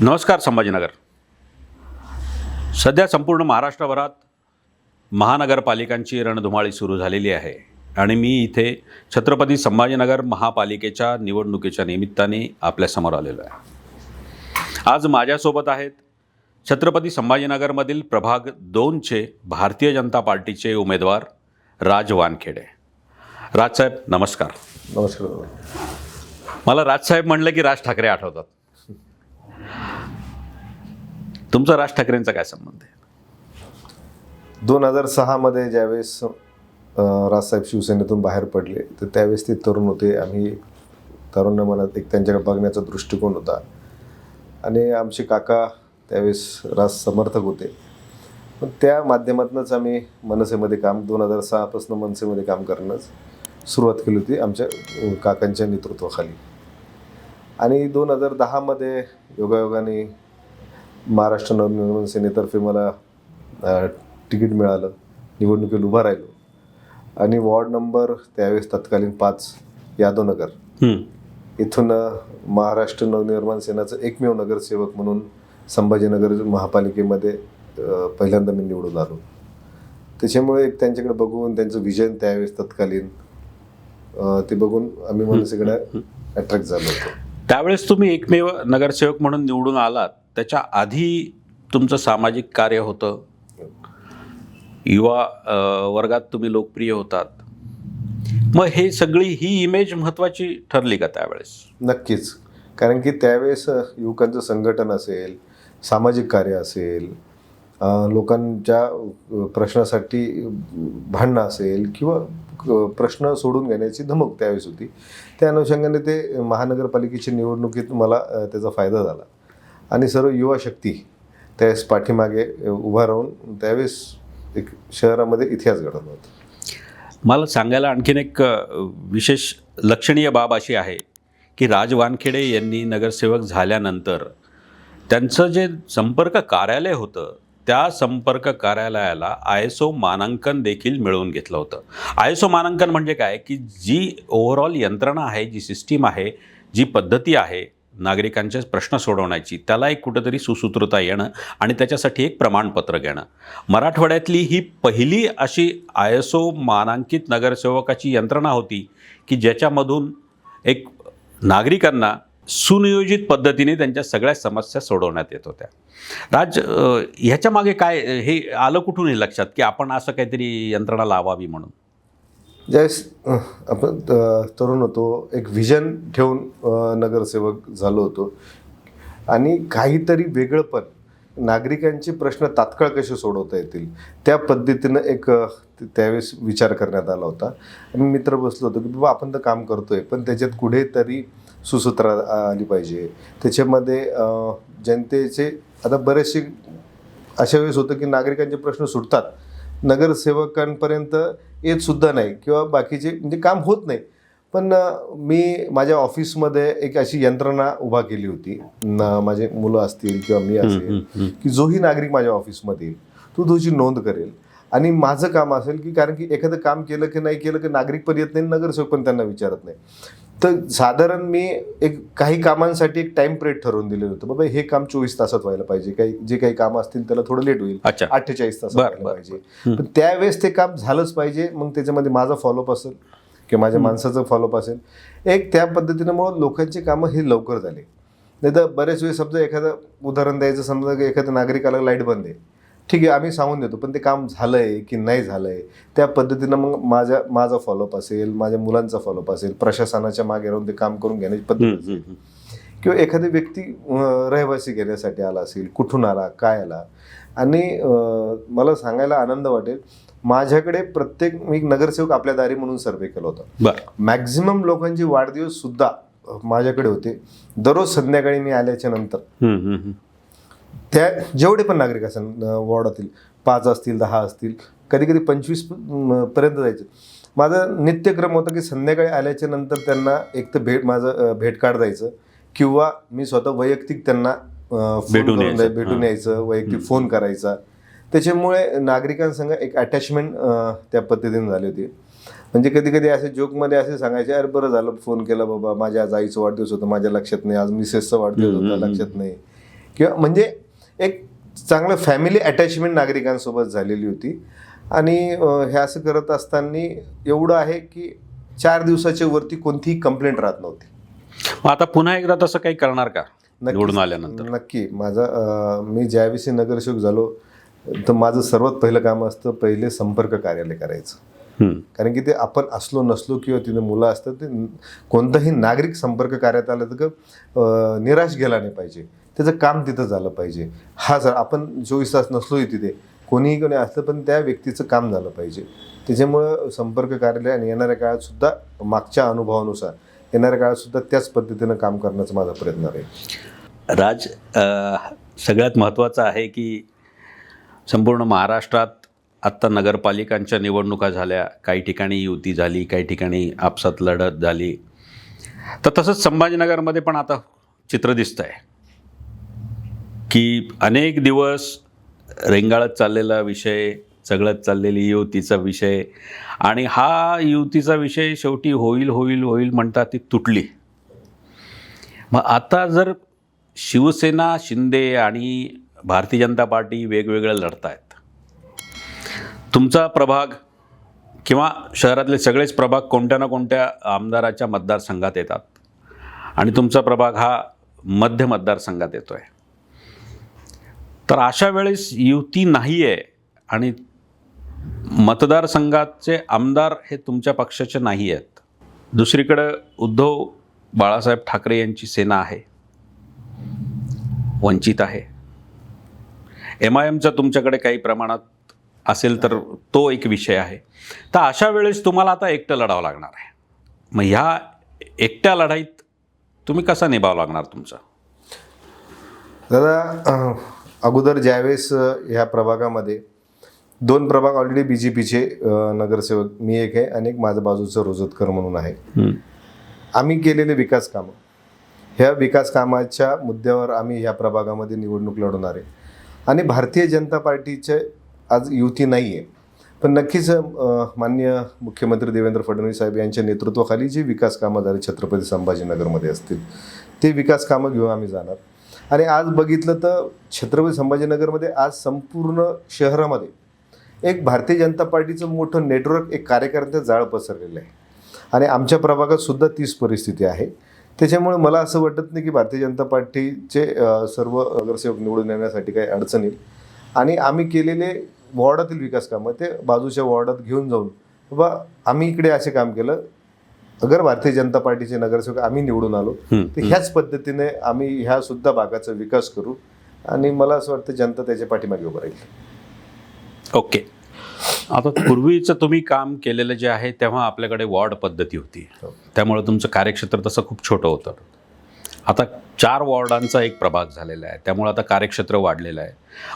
नमस्कार संभाजीनगर. सध्या संपूर्ण महाराष्ट्रभरात महानगरपालिकांची रणधुमाळी सुरू झालेली आहे आणि मी इथे छत्रपती संभाजीनगर महापालिकेच्या निवडणुकीच्या निमित्ताने आपल्यासमोर आलेलो आहे. आज माझ्यासोबत आहेत छत्रपती संभाजीनगरमधील प्रभाग 2चे भारतीय जनता पार्टीचे उमेदवार राज वानखेडे. राजसाहेब नमस्कार. नमस्कार. मला राजसाहेब म्हणलं की राज ठाकरे आठवतात. तुमचा राज ठाकरेंचा काय संबंध आहे? 2006 मध्ये ज्यावेळेस राजसाहेब शिवसेनेतून बाहेर पडले तर त्यावेळेस ते तरुण होते. आम्ही तरुण मनात एक त्यांच्याकडे बघण्याचा दृष्टिकोन होता आणि आमचे काका त्यावेळेस राज समर्थक होते. पण त्या माध्यमातूनच आम्ही मनसेमध्ये काम 2006 पासून मनसेमध्ये काम करण्यास सुरुवात केली होती आमच्या काकांच्या नेतृत्वाखाली. आणि 2010 मध्ये योगायोगाने महाराष्ट्र नवनिर्माण सेनेतर्फे मला तिकीट मिळालं. निवडणुकीत उभा राहिलो आणि वॉर्ड नंबर त्यावेळेस तत्कालीन 5 यादवनगर इथून महाराष्ट्र नवनिर्माण सेनेचा एकमेव नगरसेवक म्हणून संभाजीनगर महापालिकेमध्ये पहिल्यांदा मी निवडून आलो. त्याच्यामुळे एक त्यांच्याकडे बघून त्यांचं विजन त्यावेळेस तत्कालीन ते बघून आम्ही मनसेकडे अट्रॅक्ट झालो होतो. त्यावेळेस तुम्ही एकमेव नगरसेवक म्हणून निवडून आलात. त्याच्या आधी तुमचं सामाजिक कार्य होतं. युवा वर्गात तुम्ही लोकप्रिय होतात. मग हे सगळी ही इमेज महत्त्वाची ठरली का त्यावेळेस? नक्कीच. कारण की त्यावेळेस युवकांचं संघटन असेल, सामाजिक कार्य असेल, लोकांच्या प्रश्नासाठी भांडणं असेल किंवा प्रश्न सोडून घेण्याची धमक त्यावेळेस होती. त्या अनुषंगाने ते महानगरपालिकेच्या निवडणुकीत मला त्याचा फायदा झाला आणि सर्व युवा शक्ती त्यावेळेस पाठीमागे उभा राहून त्यावेळेस एक शहरामध्ये इतिहास घडवला होता. मला सांगायला आणखीन एक विशेष लक्षणीय बाब अशी आहे की राज वानखेडे यांनी नगरसेवक झाल्यानंतर त्यांचं जे संपर्क कार्यालय होतं त्या संपर्क कार्यालयाला ISO मानांकन देखील मिळवून घेतलं होतं. ISO मानांकन म्हणजे काय की जी ओव्हरऑल यंत्रणा आहे, जी सिस्टीम आहे, जी पद्धती आहे नागरिकांचे प्रश्न सोडवण्याची, त्याला एक कुठंतरी सुसूत्रता येणं आणि त्याच्यासाठी एक प्रमाणपत्र घेणं. मराठवाड्यातली ही पहिली अशी ISO मानांकित नगरसेवकाची यंत्रणा होती की ज्याच्यामधून एक नागरिकांना सुनियोजित पद्धतीने त्यांच्या सगळ्या समस्या सोडवण्यात येत होत्या. राज, ह्याच्या मागे काय हे आलं कुठून हे लक्षात की आपण असं काहीतरी यंत्रणा लावावी म्हणून? ज्यावेळेस आपण तरुण होतो, एक व्हिजन ठेवून नगरसेवक झालो होतो आणि काहीतरी वेगळं पण नागरिकांचे प्रश्न तात्काळ कसे सोडवता येतील त्या पद्धतीनं एक त्यावेळेस विचार करण्यात आला होता. आम्ही मित्र बसलो होतो की बाबा आपण तर काम करतोय पण त्याच्यात कुठेतरी सुसूत्र आली पाहिजे. त्याच्यामध्ये जनतेचे आता बरेचसे अशा वेळेस होतं की नागरिकांचे प्रश्न सुटतात, नगरसेवकांपर्यंत येत सुद्धा नाही किंवा बाकीचे म्हणजे काम होत नाही. पण मी माझ्या ऑफिसमध्ये एक अशी यंत्रणा उभा केली होती, माझे मुलं असतील किंवा मी असेल की जोही नागरिक माझ्या ऑफिसमध्ये येईल तो तुझी नोंद करेल आणि माझं काम असेल की कारण की एखादं काम केलं की नाही केलं की नागरिक पण येत नाही, नगरसेवक पण त्यांना विचारत नाही. तर साधारण मी एक काही कामांसाठी एक टाइम पिरियड ठरवून दिलेलं होतं. बाबा हे काम 24 तासात व्हायला पाहिजे, काही जे काही काम असतील त्याला थोडं लेट होईल, 48 तासात व्हायला पाहिजे. पण त्यावेळेस ते काम झालंच पाहिजे. मग त्याच्यामध्ये माझा फॉलोअप असेल किंवा माझ्या माणसाचं फॉलोअप असेल एक त्या पद्धतीनं मग लोकांची कामं हे लवकर झाले. नाही तर बरेच वेळेस समजा एखादं उदाहरण द्यायचं, समजा की एखाद्या नागरिकाला लाईट बंद आहे, ठीक आहे आम्ही सांगून देतो पण ते काम झालं आहे की नाही झालं आहे त्या पद्धतीनं मग माझा फॉलोअप असेल, माझ्या मुलांचा फॉलोअप असेल, प्रशासनाच्या मागे राहून ते काम करून घेण्याची पद्धत असेल किंवा एखादी व्यक्ती रहिवासी घेण्यासाठी आला असेल, कुठून आला, काय आला. आणि मला सांगायला आनंद वाटेल माझ्याकडे प्रत्येक मी नगरसेवक आपल्या दारी म्हणून सर्वे केला होता. मॅक्झिमम लोकांची वाढदिवस सुद्धा माझ्याकडे होते. दररोज संध्याकाळी मी आल्याच्या नंतर त्या जेवढे पण नागरिक असेल वॉर्डातील 5 असतील 10 असतील कधी कधी 25 पर्यंत जायचे. माझा नित्यक्रम होता की संध्याकाळी आल्याच्या नंतर त्यांना एक तर माझं भेट कार्ड द्यायचं किंवा मी स्वतः वैयक्तिक त्यांना भेटून यायचं, वैयक्तिक फोन करायचा. त्याच्यामुळे नागरिकांसंग एक अटॅचमेंट त्या पद्धतीने झाली होती. म्हणजे कधी कधी असे जोकमध्ये असे सांगायचे, अरे बरं झालं फोन केला बाबा, माझ्या आज आईचा वाढदिवस होता माझ्या लक्षात नाही, आज मिसेसचा वाढदिवस होता लक्षात नाही, किंवा म्हणजे एक चांगलं फॅमिली अटॅचमेंट नागरिकांसोबत झालेली होती. आणि हे असं करत असताना एवढं आहे की 4 दिवसाच्या वरती कोणतीही कंप्लेंट राहत नव्हती. मग आता पुन्हा एकदा तसं काही करणार का निवडून आल्यानंतर? नक्की. मी ज्यावेळेस नगरसेवक झालो तर माझं सर्वात पहिलं काम असतं पहिले संपर्क कार्यालय करायचं. कारण की ते आपण असलो नसलो किंवा तिथे मुलं असतात ते कोणताही नागरिक संपर्क कार्यात आलं तर निराश गेला नाही पाहिजे, त्याचं काम तिथं झालं पाहिजे. हा जर आपण 24 तास नसलोही तिथे कोणी असलं पण त्या व्यक्तीचं काम झालं पाहिजे. त्याच्यामुळं संपर्क कार्यालय आणि येणाऱ्या काळात सुद्धा मागच्या अनुभवानुसार येणाऱ्या काळात सुद्धा त्याच पद्धतीनं काम करण्याचा माझा प्रयत्न आहे. राज, सगळ्यात महत्त्वाचं आहे की संपूर्ण महाराष्ट्रात आत्ता नगरपालिकांच्या निवडणुका झाल्या, काही ठिकाणी युती झाली, काही ठिकाणी आपसात लढत झाली. तर तसंच संभाजीनगरमध्ये पण आता चित्र दिसतं आहे की अनेक दिवस रेंगाळत चाललेला विषय, चघळत चाललेली युतीचा विषय, आणि हा युतीचा विषय शेवटी होईल होईल होईल म्हणता ती तुटली. मग आता जर शिवसेना, शिंदे आणि भारतीय जनता पार्टी वेगवेगळं लढत आहेत, तुमचा प्रभाग किंवा शहरातले सगळेच प्रभाग कोणत्या ना कोणत्या आमदाराच्या मतदारसंघात येतात आणि तुमचा प्रभाग हा मध्य मतदारसंघात येतो आहे, तर अशा वेळेस युती नाही आहे आणि मतदारसंघाचे आमदार हे तुमच्या पक्षाचे नाही आहेत. दुसरीकडं उद्धव बाळासाहेब ठाकरे यांची सेना आहे, वंचित आहे, MIMचा तुमच्याकडे काही प्रमाणात असेल तर तो एक विषय आहे. तर अशा वेळेस तुम्हाला आता एकटं लढावं लागणार आहे. मग ह्या एकट्या लढाईत तुम्ही कसा निभावं लागणार तुमचा? दादा, अगोदर ज्यावेळेस ह्या प्रभागामध्ये 2 प्रभाग ऑलरेडी BJPचे नगरसेवक, मी एक आहे आणि एक माझ्या बाजूचं रोजतकर म्हणून आहे. आम्ही केलेले विकास कामं, ह्या विकास कामाच्या मुद्द्यावर आम्ही ह्या प्रभागामध्ये निवडणूक लढवणार आहे. आणि भारतीय जनता पार्टीचे आज युती नाही आहे, पण नक्कीच माननीय मुख्यमंत्री देवेंद्र फडणवीस साहेब यांच्या नेतृत्वाखाली जी विकास कामं झाली छत्रपती संभाजीनगरमध्ये असतील ते विकास कामं घेऊन आम्ही जाणार. आणि आज बघितलं तर छत्रपती संभाजीनगरमध्ये आज संपूर्ण शहरामध्ये एक भारतीय जनता पार्टीचं मोठं नेटवर्क, एक कार्यकर्त्याचं जाळं पसरलेलं आहे. आणि आमच्या प्रभागात सुद्धा तीच परिस्थिती आहे. त्याच्यामुळे मला असं वाटत नाही की भारतीय जनता पार्टीचे सर्व नगरसेवक निवडून येण्यासाठी काही अडचण येईल. आणि आम्ही केलेले वॉर्डातील विकास कामं ते बाजूच्या वॉर्डात घेऊन जाऊन बाबा आम्ही इकडे असे काम केलं, अगर भारतीय जनता पार्टीचे नगरसेवक आम्ही निवडून आलो तर ह्याच पद्धतीने आम्ही ह्या सुद्धा भागाचा विकास करू. आणि मला असं वाटतं जनता त्याच्या पाठीमागे उभं राहील. ओके. आता पूर्वीचं तुम्ही काम केलेलं जे आहे तेव्हा आपल्याकडे वॉर्ड पद्धती होती, त्यामुळे तुमचं कार्यक्षेत्र तसं खूप छोटं होतं. आता 4 वॉर्डांचा एक प्रभाग झालेला आहे, त्यामुळे आता कार्यक्षेत्र वाढलेलं आहे.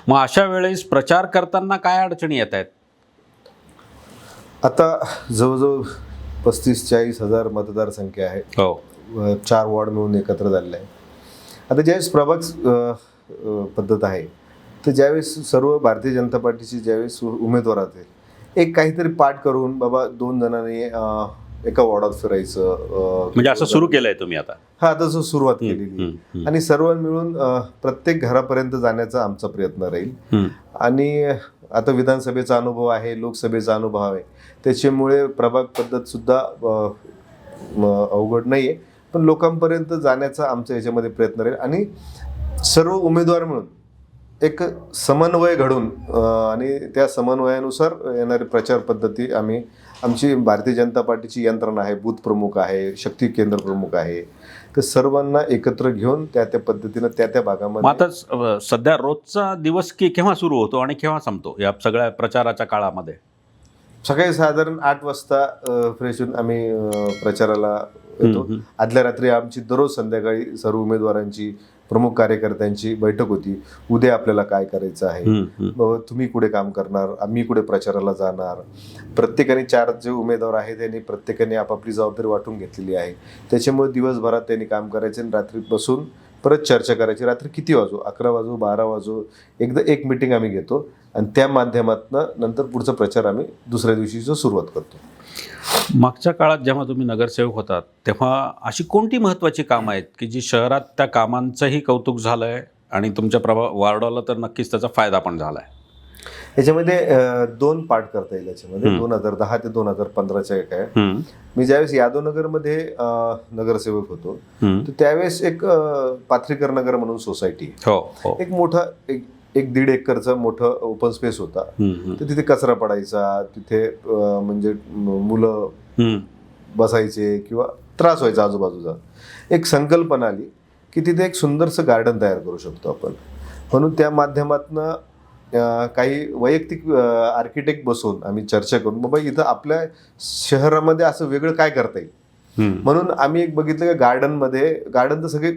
मग अशा वेळेस प्रचार करताना काय अडचणी येत आहेत? आता जवळजवळ 35-40 हजार मतदारसंख्या आहे. हो. 4 वॉर्ड मिळून एकत्र झालेलं आहे. आता ज्यावेळेस प्रभाग पद्धत आहे तर ज्यावेळेस सर्व भारतीय जनता पार्टीची ज्यावेळेस उमेदवार आहेत एक काहीतरी पाठ करून बाबा 2 जणांनी एका वॉर्डात फिरायचं, म्हणजे असं सुरू केलंय तुम्ही आता? हा, तसं सुरुवात केलेली. आणि सर्व मिळून प्रत्येक घरापर्यंत जाण्याचा आमचा प्रयत्न राहील. आणि आता विधानसभेचा अनुभव आहे, लोकसभेचा अनुभव आहे, त्याच्यामुळे प्रभाग पद्धत सुद्धा अवघड नाही आहे, पण लोकांपर्यंत जाण्याचा आमचा याच्यामध्ये प्रयत्न राहील. आणि सर्व उमेदवार मिळून एक समन्वय घडून आणि त्या समन्वयानुसार येणारी प्रचार पद्धती आमची भारतीय जनता पार्टीची यंत्रणा आहे, बूथ प्रमुख आहे, शक्ती केंद्र प्रमुख आहे, तर सर्वांना एकत्र घेऊन त्या पद्धतीनं त्या भागामध्ये. आता सध्या रोजचा दिवस केव्हा सुरू होतो आणि केव्हा संपतो या सगळ्या प्रचाराच्या काळामध्ये? सकाळी साधारण 8 वाजता फ्रेश होऊन आम्ही प्रचाराला येतो. आदल्या रात्री आमची दररोज संध्याकाळी सर्व उमेदवारांची, प्रमुख कार्यकर्त्यांची बैठक होती. उद्या आपल्याला काय करायचं आहे, तुम्ही कुठे काम करणार, आम्ही कुठे प्रचाराला जाणार. प्रत्येकाने 4 जे उमेदवार आहेत त्यांनी प्रत्येकाने आपापली जबाबदारी वाटून घेतलेली आहे. त्याच्यामुळे दिवसभरात त्यांनी काम करायचे आणि रात्री बसून परत चर्चा करायची. रात्री किती वाजो, 11 वाजो, 12 वाजो, एकदा एक मीटिंग आम्ही घेतो आणि त्या माध्यमातून नंतर पुढचा प्रचार आम्ही दुसऱ्या दिवशीचं सुरुवात करतो. मागच्या काळात जेव्हा तुम्ही नगरसेवक होतात तेव्हा अशी कोणती महत्त्वाची कामं आहेत की जी शहरात त्या कामांचंही कौतुक झालं आहे आणि तुमच्या वॉर्डाला तर नक्कीच त्याचा फायदा पण झाला आहे. याच्यामध्ये 2 पार्ट करता येईल याच्यामध्ये. 2010 ते 2015च्या एक आहे. मी ज्यावेळेस यादवनगरमध्ये नगरसेवक होतो तर त्यावेळेस एक पाथरीकर नगर म्हणून सोसायटी, हो, एक मोठा एक 1.5 एकरचा मोठं ओपन स्पेस होता. तर तिथे कचरा पडायचा, तिथे म्हणजे मुलं बसायचे किंवा त्रास व्हायचा आजूबाजूचा. एक संकल्पना आली की तिथे एक सुंदरसं गार्डन तयार करू शकतो आपण, म्हणून त्या माध्यमातनं काही वैयक्तिक आर्किटेक्ट बसून आम्ही चर्चा करून बाबा इथं आपल्या शहरामध्ये असं वेगळं काय करता येईल. म्हणून आम्ही एक बघितलं की गार्डन तर सगळे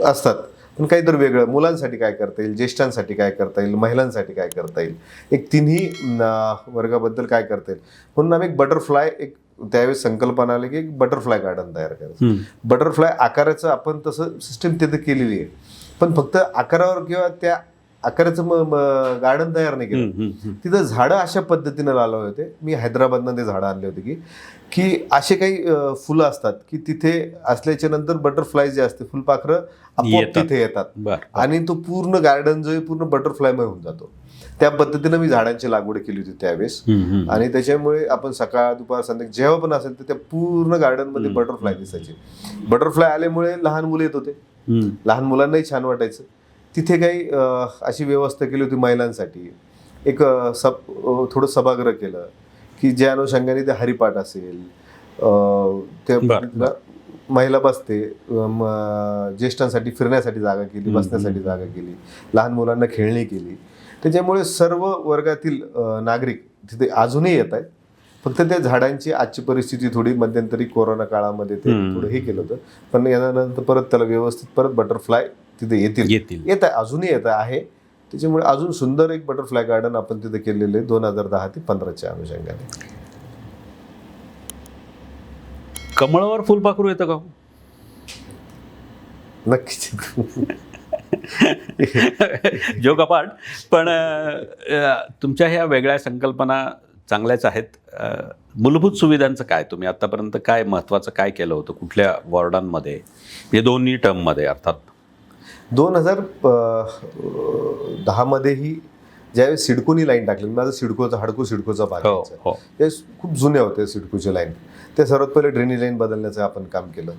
असतात, पण काहीतरी वेगळं मुलांसाठी काय करता येईल, ज्येष्ठांसाठी काय करता येईल, महिलांसाठी काय करता येईल, एक तिन्ही वर्गाबद्दल काय करता येईल. म्हणून आम्ही एक बटरफ्लाय त्यावेळेस संकल्पना आली की एक बटरफ्लाय गार्डन तयार करायचं. बटरफ्लाय आकाराचं आपण तसं सिस्टीम तिथे केलेली आहे, पण फक्त आकारावर किंवा त्या आकाराचं गार्डन तयार नाही केलं. तिथं झाडं अशा पद्धतीनं लावले होते. मी हैदराबादनं ते झाडं आणले होते की असे काही फुलं असतात की तिथे असल्याच्या नंतर बटरफ्लाय जे असते फुलपाखरं आपोआप तिथे येतात आणि तो पूर्ण गार्डन जो आहे पूर्ण बटरफ्लायमय होऊन जातो. त्या पद्धतीनं मी झाडांची लागवड केली होती त्यावेळेस. आणि त्याच्यामुळे आपण सकाळ दुपार संध्याकाळ जेव्हा पण असेल तर त्या पूर्ण गार्डनमध्ये बटरफ्लाय दिसायचे. बटरफ्लाय आल्यामुळे लहान मुलं येत होते, लहान मुलांनाही छान वाटायचं. तिथे काही अशी व्यवस्था केली होती महिलांसाठी. एक थोडं सभागृह केलं की ज्या अनुषंगाने ते हरिपाठ असेल, त्या महिला बसते, ज्येष्ठांसाठी फिरण्यासाठी जागा केली, बसण्यासाठी जागा केली, लहान मुलांना खेळणी केली. त्याच्यामुळे सर्व वर्गातील नागरिक तिथे अजूनही येत आहेत. फक्त त्या झाडांची आजची परिस्थिती थोडी मध्यंतरी कोरोना काळामध्ये ते थोडं हे केलं होतं, पण यानंतर परत त्याला व्यवस्थित परत बटरफ्लाय तिथे येत आहे, अजूनही येत आहे. त्याच्यामुळे अजून सुंदर एक बटरफ्लाय गार्डन आपण तिथे केलेलं आहे 2010 ते 15च्या अनुषंगाने. कमळावर फुलपाखरू येतं का? नक्कीच. जोगपाट, पण तुमच्या ह्या वेगळ्या संकल्पना चांगल्याच आहेत. मूलभूत सुविधांचं काय, तुम्ही आतापर्यंत काय महत्त्वाचं काय केलं होतं कुठल्या वॉर्डांमध्ये, म्हणजे दोन्ही टर्ममध्ये अर्थात? 2010 मध्येही ज्यावेळेस सिडकोनी लाईन टाकली, माझं सिडकोचा भाग आहे, ते खूप जुन्या होत्या सिडकोच्या लाईन. ते सर्वात पहिले ड्रेनेज लाईन बदलण्याचं आपण काम केलं.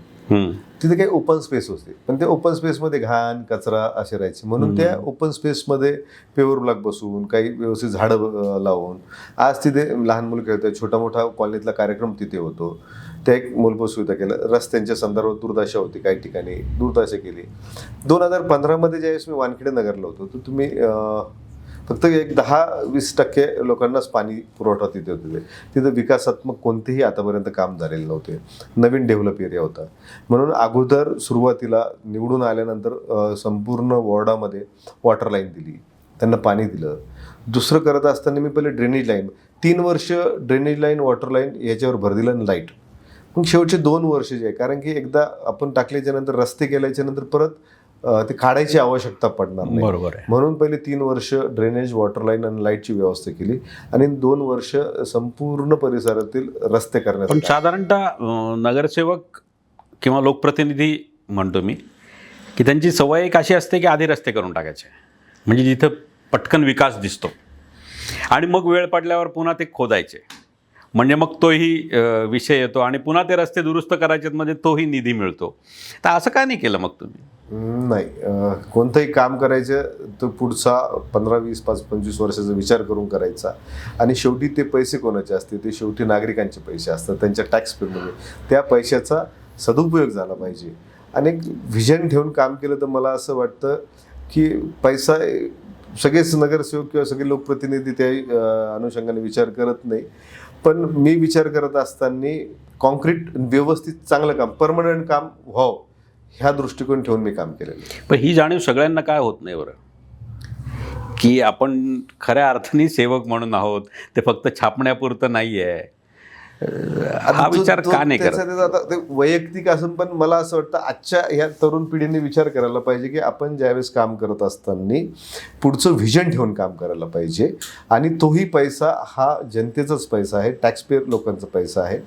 तिथे काही ओपन स्पेस होते, पण ते ओपन स्पेसमध्ये घाण कचरा असे राहायचे. म्हणून त्या ओपन स्पेसमध्ये पेवर ब्लॉक बसवून काही व्यवस्थित झाडं लावून आज तिथे लहान मुलं खेळतात. छोटा मोठा कॉलनीतला कार्यक्रम तिथे होतो, त्या एक मूलभूत सुविधा केलं. रस्त्यांच्या संदर्भात दुर्दशा होती, काही ठिकाणी दुर्दशा केली. 2015 मध्ये ज्यावेळेस मी वानखेडे नगरला होतो तर तुम्ही फक्त एक 10-20% लोकांनाच पाणी पुरवठा तिथे होते. तिथं विकासात्मक कोणतेही आतापर्यंत काम झालेलं नव्हते. नवीन डेव्हलप एरिया होता. म्हणून अगोदर सुरुवातीला निवडून आल्यानंतर संपूर्ण वॉर्डामध्ये वॉटर लाईन दिली, त्यांना पाणी दिलं. दुसरं करत असताना मी पहिले ड्रेनेज लाईन 3 वर्ष ड्रेनेज लाईन वॉटर लाईन याच्यावर भर दिलं आणि लाईट. मग शेवटचे 2 वर्ष जे आहे, कारण की एकदा आपण टाकल्याच्या नंतर रस्ते केल्याच्या नंतर परत ते काढायची आवश्यकता पडणार नाही. बरोबर आहे. म्हणून पहिले 3 वर्ष ड्रेनेज वॉटर लाईन आणि लाईटची व्यवस्था केली आणि 2 वर्ष संपूर्ण परिसरातील रस्ते करण्यात. पण साधारणतः नगरसेवक किंवा लोकप्रतिनिधी म्हणतो मी की त्यांची सवय एक अशी असते की आधी रस्ते करून टाकायचे, म्हणजे जिथं पटकन विकास दिसतो आणि मग वेळ पडल्यावर पुन्हा ते खोदायचे, म्हणजे मग तोही विषय येतो आणि पुन्हा ते रस्ते दुरुस्त करायचे, म्हणजे तोही निधी मिळतो. तर असं काय नाही केलं मग तुम्ही? नाही, कोणतंही काम करायचं तर पुढचा 15, 20, 25 वर्षाचा विचार करून करायचा. आणि शेवटी ते पैसे कोणाचे असते, ते शेवटी नागरिकांचे पैसे असतात, त्यांच्या टॅक्स पेमध्ये. त्या पैशाचा सदुपयोग झाला पाहिजे आणि एक व्हिजन ठेवून काम केलं तर मला असं वाटतं की पैसा सगळेच नगरसेवक किंवा सगळे लोकप्रतिनिधी त्या अनुषंगाने विचार करत नाही. पण मी विचार करत असताना कॉन्क्रीट व्यवस्थित चांगलं काम, परमनंट काम व्हावं ह्या दृष्टिकोन ठेवून मी काम केलेलं. पण ही जाणीव सगळ्यांना काय होत नाही बरं, की आपण खऱ्या अर्थाने सेवक म्हणून आहोत, ते फक्त छापण्यापुरतं नाही आहे. हा विचार का नाही करत? आता ते वैयक्तिक असून पण मला असं वाटतं आजच्या ह्या तरुण पिढीने विचार करायला पाहिजे की आपण ज्यावेळेस काम करत असताना पुढचं व्हिजन ठेवून काम करायला पाहिजे. आणि तोही पैसा हा जनतेचाच पैसा आहे, टॅक्सपेयर लोकांचा पैसा आहे.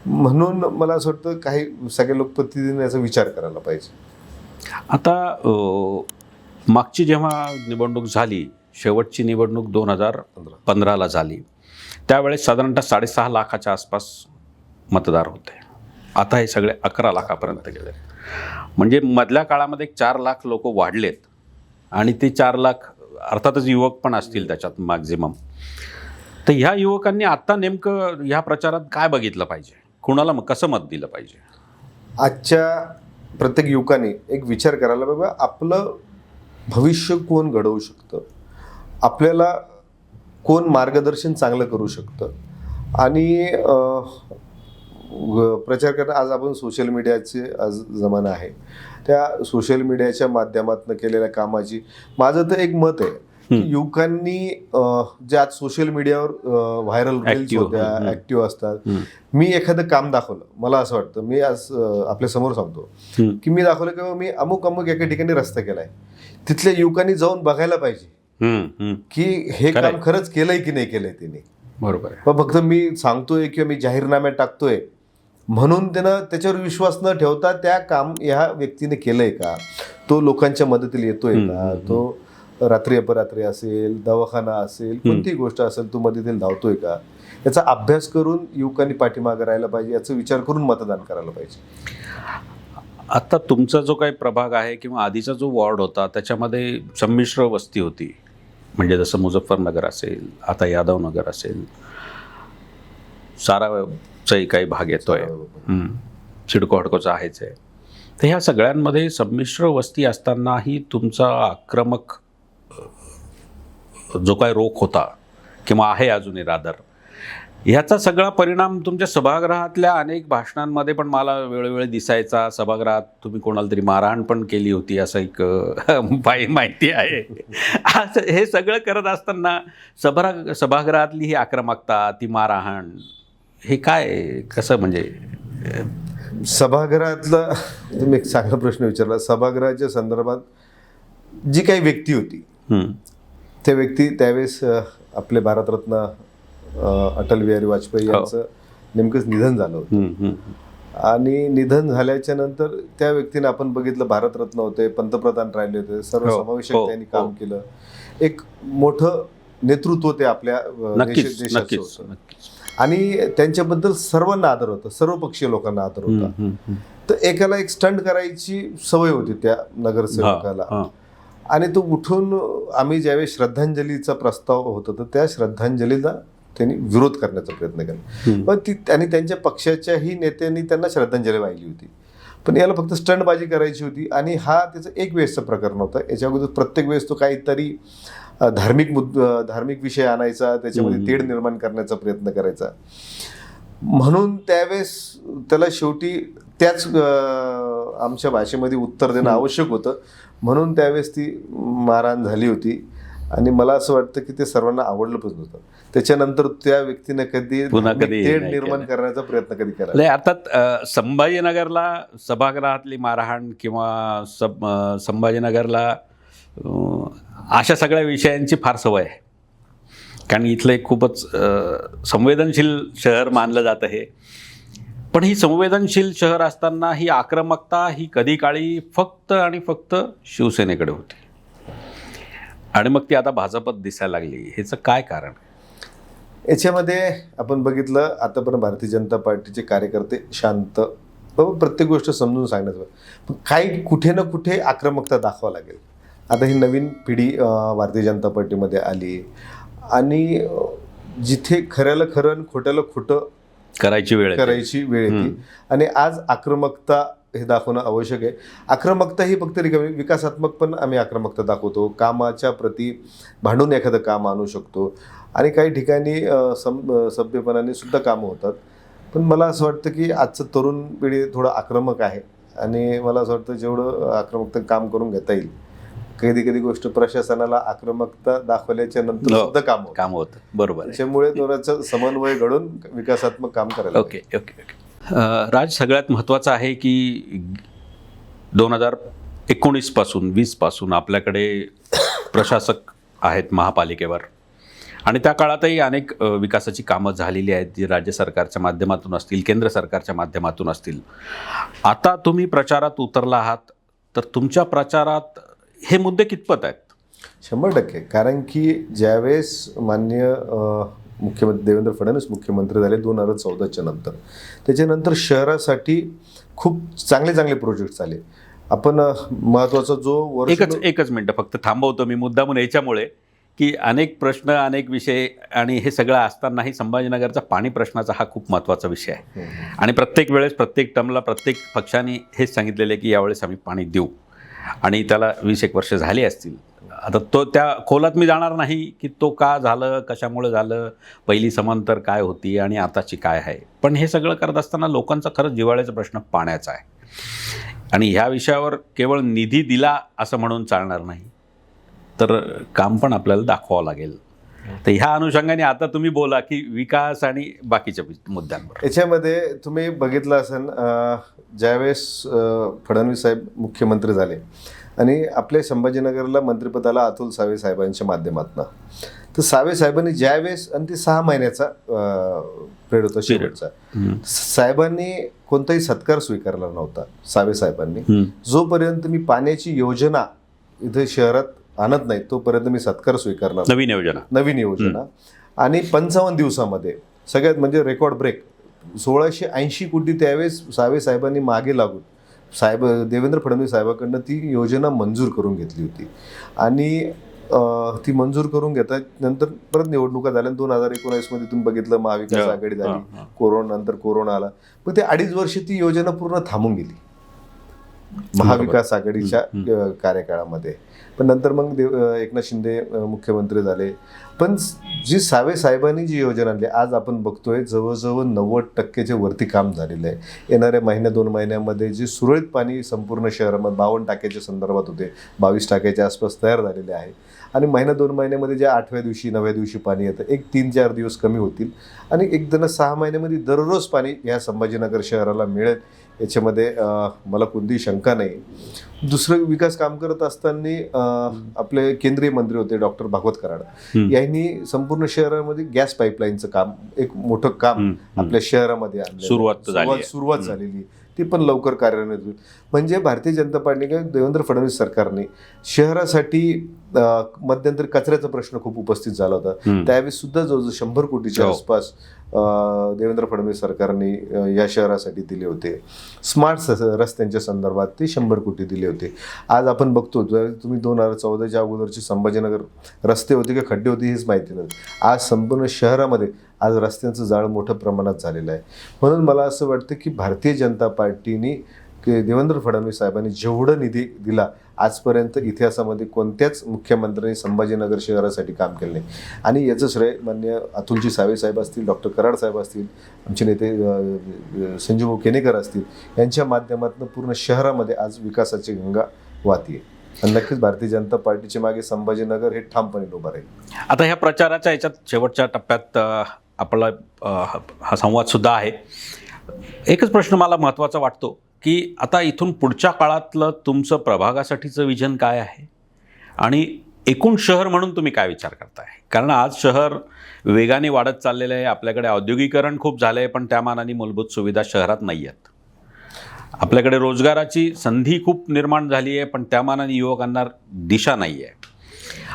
म्हणून मला असं वाटतं काही सगळ्या लोकप्रतिनिधींनी याचा विचार करायला पाहिजे. आता मागची जेव्हा निवडणूक झाली, शेवटची निवडणूक 2015ला झाली, त्यावेळेस साधारणतः 6.5 लाखाच्या आसपास मतदार होते. आता हे सगळे 11 लाखापर्यंत गेले. म्हणजे मधल्या काळामध्ये 4 लाख लोक वाढलेत आणि ते 4 लाख अर्थातच युवक पण असतील त्याच्यात मॅक्झिमम. तर ह्या युवकांनी आत्ता नेमकं ह्या प्रचारात काय बघितलं पाहिजे, कुणाला कसं मत दिलं पाहिजे? आजच्या प्रत्येक युवकाने एक विचार करायला बाबा, आपलं भविष्य कोण घडवू शकतं, आपल्याला कोण मार्गदर्शन चांगलं करू शकतं. आणि प्रचार करणं, आज आपण सोशल मीडियाचे आज जमाना आहे, त्या सोशल मीडियाच्या माध्यमातून केलेल्या कामाची माझं तर एक मत आहे की युवकांनी जे आज सोशल मीडियावर व्हायरल रील्स होत्या, ऍक्टिव्ह असतात. मी एखादं काम दाखवलं, मला असं वाटतं, मी आज आपल्या समोर सांगतो की मी दाखवलं की मी अमुक अमुक एका ठिकाणी रस्ता केलाय, तिथल्या युवकांनी जाऊन बघायला पाहिजे की हे काम खरंच केलंय की नाही केलंय त्यांनी. बरोबर. फक्त मी सांगतोय किंवा मी जाहीरनाम्यात टाकतोय म्हणून त्यानं त्याच्यावर विश्वास न ठेवता त्या काम ह्या व्यक्तीने केलंय का, तो लोकांच्या मदतीला येतोय का, तो रात्री अपरात्री असेल, दवाखाना असेल, कोणतीही गोष्ट असेल, तो मदतीला धावतोय का, याचा अभ्यास करून युवकांनी पाठीमागे राहायला पाहिजे, याचा विचार करून मतदान करायला पाहिजे. आता तुमचा जो काही प्रभाग आहे किंवा आधीचा जो वॉर्ड होता त्याच्यामध्ये संमिश्र वस्ती होती. म्हणजे जसं मुझफ्फरनगर असेल, आता यादवनगर असेल, साराचाही काही भाग येतोय, सिडको हडकोचा आहेच आहे. तर ह्या सगळ्यांमध्ये संमिश्र वस्ती असतानाही तुमचा आक्रमक जो काय रोख होता किंवा आहे अजूनही रादर, ह्याचा सगळा परिणाम तुमच्या सभागृहातल्या अनेक भाषणांमध्ये पण मला वेळोवेळी दिसायचा. सभागृहात तुम्ही कोणाला तरी मारहाण पण केली होती असं एक माहिती आहे. हे सगळं करत असताना सभागृहातली ही आक्रमकता, ती मारहाण, हे काय कसं म्हणजे? सभागृहातला तुम्ही एक चांगला प्रश्न विचारला. सभागृहाच्या संदर्भात जी काही व्यक्ती होती, त्या व्यक्ती त्यावेळेस आपले भारतरत्न अटल बिहारी वाजपेयी यांचं नेमकंच निधन झालं होतं. आणि निधन झाल्याच्या नंतर त्या व्यक्तीने आपण बघितलं, भारतरत्न होते, पंतप्रधान राहिले होते, सर्वसमावेशक त्यांनी काम केलं, एक मोठं नेतृत्व ते आपल्या देशाचं होतं. आणि त्यांच्याबद्दल सर्वांना आदर होता, सर्व पक्षीय लोकांना आदर होता. तर एकाला एक स्टंट करायची सवय होती त्या नगरसेवकाला. आणि तो उठून, आम्ही ज्यावेळेस श्रद्धांजलीचा प्रस्ताव होता तर त्या श्रद्धांजलीला त्यांनी विरोध करण्याचा प्रयत्न केला. पण आणि त्यांच्या पक्षाच्याही नेत्यांनी त्यांना श्रद्धांजली वाहिली होती. पण याला फक्त स्टंटबाजी करायची होती. आणि हा त्याचं एक वेळेसचं प्रकरण होतं. याच्या अगोदर प्रत्येक वेळेस तो काहीतरी धार्मिक विषय आणायचा, त्याच्यामध्ये तेढ निर्माण करण्याचा प्रयत्न करायचा. म्हणून त्यावेळेस त्याला शेवटी त्याच आमच्या भाषेमध्ये उत्तर देणं आवश्यक होतं. म्हणून त्यावेळेस ती मारहाण झाली होती. आणि मला असं वाटतं की ते सर्वांना आवडलं पण होतं. त्याच्यानंतर त्या व्यक्तीने कधी तेढ निर्माण करण्याचा प्रयत्न कधी केला नाही. अर्थात संभाजीनगरला सभागृहातली मारहाण किंवा संभाजीनगरला अशा सगळ्या विषयांची फार सवय आहे. कारण इथलं एक खूपच संवेदनशील शहर मानलं जातं हे. पण ही संवेदनशील शहर असताना ही आक्रमकता ही कधी काळी फक्त आणि फक्त शिवसेनेकडे होती. आणि मग ती आता भाजपत दिसायला लागली. ह्याचं काय कारण? याच्यामध्ये आपण बघितलं, आतापर्यंत भारतीय जनता पार्टीचे कार्यकर्ते शांत, प्रत्येक गोष्ट समजून सांगण्याचं, पण काही कुठे ना कुठे आक्रमकता दाखवावं लागेल. आता ही नवीन पिढी भारतीय जनता पार्टीमध्ये आली आणि जिथे खऱ्याला खरं आणि खोट्याला खोटं करायची वेळ येते. आणि आज आक्रमकता हे दाखवणं आवश्यक आहे. आक्रमकता ही फक्त रिकामी, विकासात्मक पण आम्ही आक्रमकता दाखवतो. कामाच्या प्रती भांडून एखादं काम आणू शकतो आणि काही ठिकाणी सभ्यपणाने सुद्धा कामं होतात. पण मला असं वाटतं की आजचं तरुण पिढी थोडं आक्रमक आहे. आणि मला असं वाटतं जेवढं आक्रमकता काम करून घेता येईल, कधी गोष्ट प्रशासनाला आक्रमकता दाखवल्याच्या नंतर सुद्धा काम होतं. बरोबर. त्याच्यामुळे थोडंसं समन्वय घडून विकासात्मक काम करायला. ओके. राज, सगळ्यात महत्त्वाचं आहे की 2019 पासून 20 पासून आपल्याकडे प्रशासक आहेत महापालिकेवर. आणि त्या काळातही अनेक विकासाची कामं झालेली आहेत, जी राज्य सरकारच्या माध्यमातून असतील, केंद्र सरकारच्या माध्यमातून असतील. आता तुम्ही प्रचारात उतरला आहात, तर तुमच्या प्रचारात हे मुद्दे कितपत आहेत? 100%. कारण की ज्यावेळेस माननीय मुख्यमंत्री देवेंद्र फडणवीस मुख्यमंत्री झाले 2014च्या नंतर, त्याच्यानंतर शहरासाठी खूप चांगले चांगले प्रोजेक्ट्स आले. आपण महत्त्वाचा जो वर्ष एकच मिनटं फक्त थांबवतो मी मुद्दामून याच्यामुळे की अनेक प्रश्न, अनेक विषय आणि हे सगळं असतानाही संभाजीनगरचा पाणी प्रश्नाचा हा खूप महत्त्वाचा विषय आहे. आणि प्रत्येक वेळेस प्रत्येक टर्मला प्रत्येक पक्षाने हेच सांगितलेलं आहे की यावेळेस आम्ही पाणी देऊ, आणि त्याला 20-21 वर्ष झाली असतील. आता तो त्या खोलात मी जाणार नाही की तो का झालं, कशामुळे झालं, पहिली समांतर काय होती आणि आताची काय आहे. पण हे सगळं करत असताना लोकांचा खरंच जिव्हाळ्याचा प्रश्न पाण्याचा आहे. आणि ह्या विषयावर केवळ निधी दिला असं म्हणून चालणार नाही, तर काम पण आपल्याला दाखवावं लागेल. तर ह्या अनुषंगाने आता तुम्ही बोला की विकास आणि बाकीच्या मुद्द्यांवर. याच्यामध्ये तुम्ही बघितलं असेल, ज्यावेळेस फडणवीस साहेब मुख्यमंत्री झाले आणि आपल्या संभाजीनगरला मंत्रिपदाला अतुल सावे साहेबांच्या माध्यमातून, तर सावे साहेबांनी ज्यावेळेस, आणि ते 6 महिन्याचा पिरियड होता शेवटचा, साहेबांनी कोणताही सत्कार स्वीकारला नव्हता. सावे साहेबांनी जोपर्यंत मी पाण्याची योजना इथे शहरात आणत नाही तोपर्यंत मी सत्कार स्वीकारणार. नवीन योजना आणि 55 दिवसामध्ये सगळ्यात म्हणजे रेकॉर्ड ब्रेक 1680 कोटी त्यावेळेस सावे साहेबांनी मागे लागून देवेंद्र फडणवीस साहेबांकडनं ती योजना मंजूर करून घेतली होती. आणि ती मंजूर करून घेतात नंतर परत निवडणुका झाल्या. 2019मध्ये तुम्ही बघितलं महाविकास आघाडी झाली, कोरोना नंतर कोरोना आला, पण ते 2.5 वर्ष ती योजना पूर्ण थांबून गेली महाविकास आघाडीच्या कार्यकाळामध्ये. पण नंतर मग एकनाथ शिंदे मुख्यमंत्री झाले. पण जी सावे साहेबांनी जी योजना आणली, आज आपण बघतोय जवळजवळ 90% वरती काम झालेलं आहे. येणाऱ्या 1-2 महिन्यामध्ये जे सुरळीत पाणी संपूर्ण शहरामध्ये 52 टाक्याच्या संदर्भात होते, 22 टाक्याच्या आसपास तयार झालेले आहे. आणि 1-2 महिन्यामध्ये जे 8व्या दिवशी 9व्या दिवशी पाणी येतं, 3-4 दिवस कमी होतील आणि 6 महिन्यामध्ये दररोज पाणी या संभाजीनगर शहराला मिळेल, याच्यामध्ये मला कोणतीही शंका नाही. दुसरं विकास काम करत असताना आपले केंद्रीय मंत्री होते डॉक्टर भागवत कराड, यांनी संपूर्ण शहरामध्ये गॅस पाईपलाईनचं काम, एक मोठं काम आपल्या शहरामध्ये आणलं. सुरुवात झालेली, ती पण लवकर कार्यान्वित होईल. म्हणजे भारतीय जनता पार्टीने, देवेंद्र फडणवीस सरकारने शहरासाठी मध्यंतरी कचऱ्याचा प्रश्न खूप उपस्थित झाला होता, त्यावेळेस सुद्धा जवळजवळ 100 कोटीच्या आसपास देवेंद्र फडणवीस सरकारने या शहरासाठी दिले होते. स्मार्ट रस्त्यांच्या संदर्भात ते 100 कोटी दिले होते. आज आपण बघतो, तुम्ही 2014च्या अगोदरची संभाजीनगर रस्ते होते की खड्डे होते हेच माहिती नव्हते. आज संपूर्ण शहरामध्ये आज रस्त्यांचं जाळं मोठ्या प्रमाणात झालेलं आहे. म्हणून मला असं वाटतं की भारतीय जनता पार्टीने देवेंद्र फडणवीस साहेबांनी जेवढं निधी दिला आजपर्यंत इतिहासामध्ये कोणत्याच मुख्यमंत्र्यांनी संभाजीनगर शहरासाठी काम केलं नाही. आणि याचं श्रेय माननीय अतुलजी सावे साहेब असतील, डॉक्टर कराड साहेब असतील, आमचे नेते संजीव केनेकर असतील, यांच्या माध्यमातून पूर्ण शहरामध्ये आज विकासाची गंगा वाहतीये. आणि नक्कीच भारतीय जनता पार्टीच्या मागे संभाजीनगर हे ठामपणे उभं राहील. आता ह्या प्रचाराच्या याच्यात शेवटच्या टप्प्यात आपला हा संवाद सुद्धा आहे. एकच प्रश्न मला महत्त्वाचा वाटतो की आता इथून पुढच्या काळातलं तुमचं प्रभागासाठीचं विजन काय आहे आणि एकूण शहर म्हणून तुम्ही काय विचार करताय? कारण आज शहर वेगाने वाढत चाललेलं आहे, आपल्याकडे औद्योगिकरण खूप झालं आहे, पण त्या मानाने मूलभूत सुविधा शहरात नाही आहेत. आपल्याकडे रोजगाराची संधी खूप निर्माण झाली आहे, पण त्या मानाने युवकांना दिशा नाही आहे.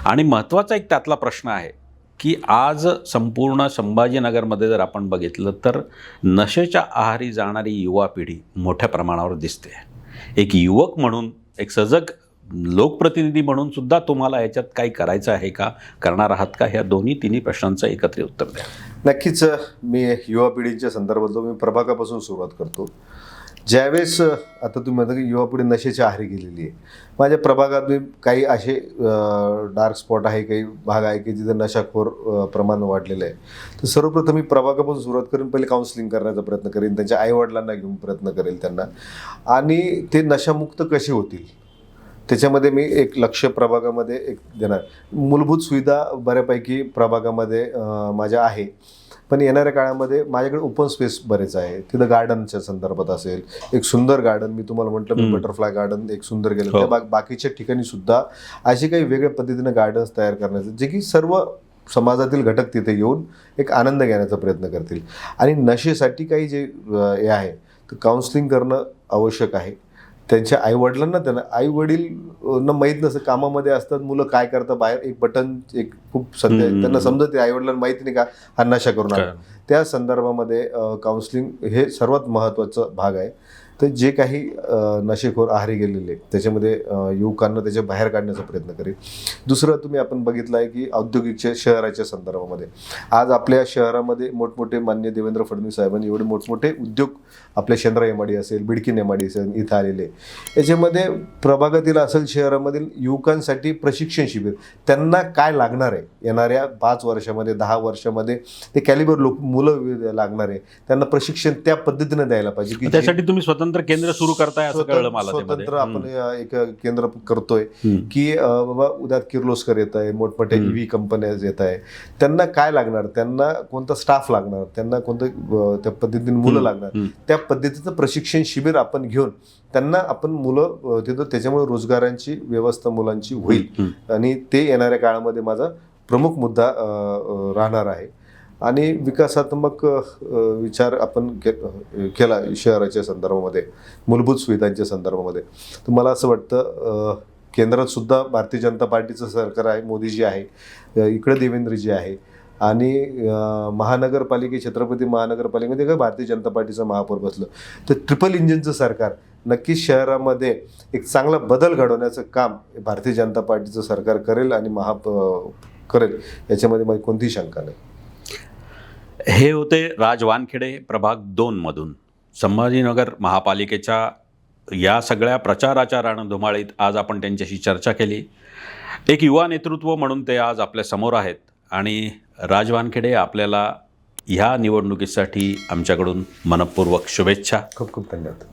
आणि महत्त्वाचा एक त्यातला प्रश्न आहे की आज संपूर्ण संभाजीनगरमध्ये जर आपण बघितलं तर नशेच्या आहारी जाणारी युवा पिढी मोठ्या प्रमाणावर दिसते. एक युवक म्हणून, एक सजग लोकप्रतिनिधी म्हणून सुद्धा तुम्हाला याच्यात काही करायचं आहे का, करणार आहात का? ह्या तिन्ही प्रश्नांचं एकत्रित उत्तर द्या. नक्कीच. मी युवा पिढीच्या संदर्भात मी प्रभागापासून सुरुवात करतो. ज्यावेळेस आता तुम्ही म्हणता की युवा पिढी नशेच्या आहारी गेलेली आहे, माझ्या प्रभागात मी काही असे डार्क स्पॉट आहे, काही भाग आहे की जिथे नशाखोर प्रमाण वाढलेलं आहे. तर सर्वप्रथम मी प्रभागापासून सुरुवात करेन. पहिले काउन्सिलिंग करण्याचा प्रयत्न करेन, त्यांच्या आईवडिलांना घेऊन प्रयत्न करेल त्यांना, आणि ते नशामुक्त कसे होतील त्याच्यामध्ये मी एक लक्ष प्रभागामध्ये एक देणार. मूलभूत सुविधा बऱ्यापैकी प्रभागामध्ये माझ्या आहे, पण येणाऱ्या काळामध्ये माझ्याकडे ओपन स्पेस बरेच आहे. तिथं गार्डनच्या संदर्भात असेल, एक सुंदर गार्डन, मी तुम्हाला म्हटलं मी बटरफ्लाय गार्डन एक सुंदर गेलं, त्या बाकीच्या ठिकाणी सुद्धा असे काही वेगळ्या पद्धतीने गार्डन्स तयार करण्याचं, जे की सर्व समाजातील घटक तिथे येऊन एक आनंद घेण्याचा प्रयत्न करतील. आणि नशेसाठी काही जे हे आहे तर काउन्सिलिंग करणं आवश्यक आहे. त्यांच्या आईवडिलांना त्यांना आईवडील ना माहीत नसतं, कामामध्ये असतात, मुलं काय करतात बाहेर, एक बटन एक खूप सध्या त्यांना समजत आईवडिलांना माहिती नाही का हा नशा करून आला. त्या संदर्भामध्ये काउन्सिलिंग हे सर्वात महत्त्वाचा भाग आहे. तर जे काही नशेखोर आहारी गेलेले त्याच्यामध्ये युवकांना त्याच्या बाहेर काढण्याचा प्रयत्न करेल. दुसरं तुम्ही आपण बघितलं आहे की औद्योगिकच्या शहराच्या संदर्भामध्ये आज आपल्या शहरामध्ये मोठमोठे माननीय देवेंद्र फडणवीस साहेबांनी एवढे मोठमोठे उद्योग आपल्या शेंद्रा एमआयडी असेल, बिडकीन एमआयडी असेल इथं आलेले. याच्यामध्ये प्रभागातील असेल शहरामधील युवकांसाठी प्रशिक्षण शिबिर, त्यांना काय लागणार आहे येणाऱ्या 5 वर्षामध्ये 10 वर्षामध्ये ते कॅलिबर मुलं लागणार आहे, त्यांना प्रशिक्षण त्या पद्धतीने द्यायला पाहिजे की त्यासाठी तुम्ही स्वतंत्र केंद्र सुरू करताय असं कळलं मला. स्वतंत्र आपण एक केंद्र करतोय की बाबा उद्या किर्लोस्कर येत आहे, मोठमोठ्या EV कंपन्या येत आहे, त्यांना काय लागणार, त्यांना कोणता स्टाफ लागणार, त्यांना कोणतं त्या पद्धतीने मुलं लागणार, त्या पद्धतीचं प्रशिक्षण शिबिर आपण घेऊन त्यांना आपण मुलं तिथं, त्याच्यामुळे रोजगारांची व्यवस्था मुलांची होईल आणि ते येणाऱ्या काळामध्ये माझा प्रमुख मुद्दा राहणार आहे. आणि विकासात्मक विचार आपण केला शहराच्या संदर्भामध्ये, मूलभूत सुविधांच्या संदर्भामध्ये. तर मला असं वाटतं केंद्रात सुद्धा भारतीय जनता पार्टीचं सरकार आहे, मोदीजी आहे, इकडे देवेंद्रजी आहे आणि महानगरपालिके छत्रपती महानगरपालिकेमध्ये काय भारतीय जनता पार्टीचं महापौर बसलं. तर ट्रिपल इंजिनचं सरकार नक्कीच शहरामध्ये एक चांगला बदल घडवण्याचं काम भारतीय जनता पार्टीचं सरकार करेल आणि करेल, याच्यामध्ये माझी कोणतीही शंका नाही. हे होते राज वानखेडे प्रभाग 2 मधून. संभाजीनगर महापालिकेच्या या सगळ्या प्रचाराच्या रणधुमाळीत आज आपण त्यांच्याशी चर्चा केली. एक युवा नेतृत्व म्हणून ते आज आपल्या समोर आहेत आणि राज वानखेडे, आपल्याला ह्या निवडणुकीसाठी आमच्याकडून मनपूर्वक शुभेच्छा. खूप खूप धन्यवाद.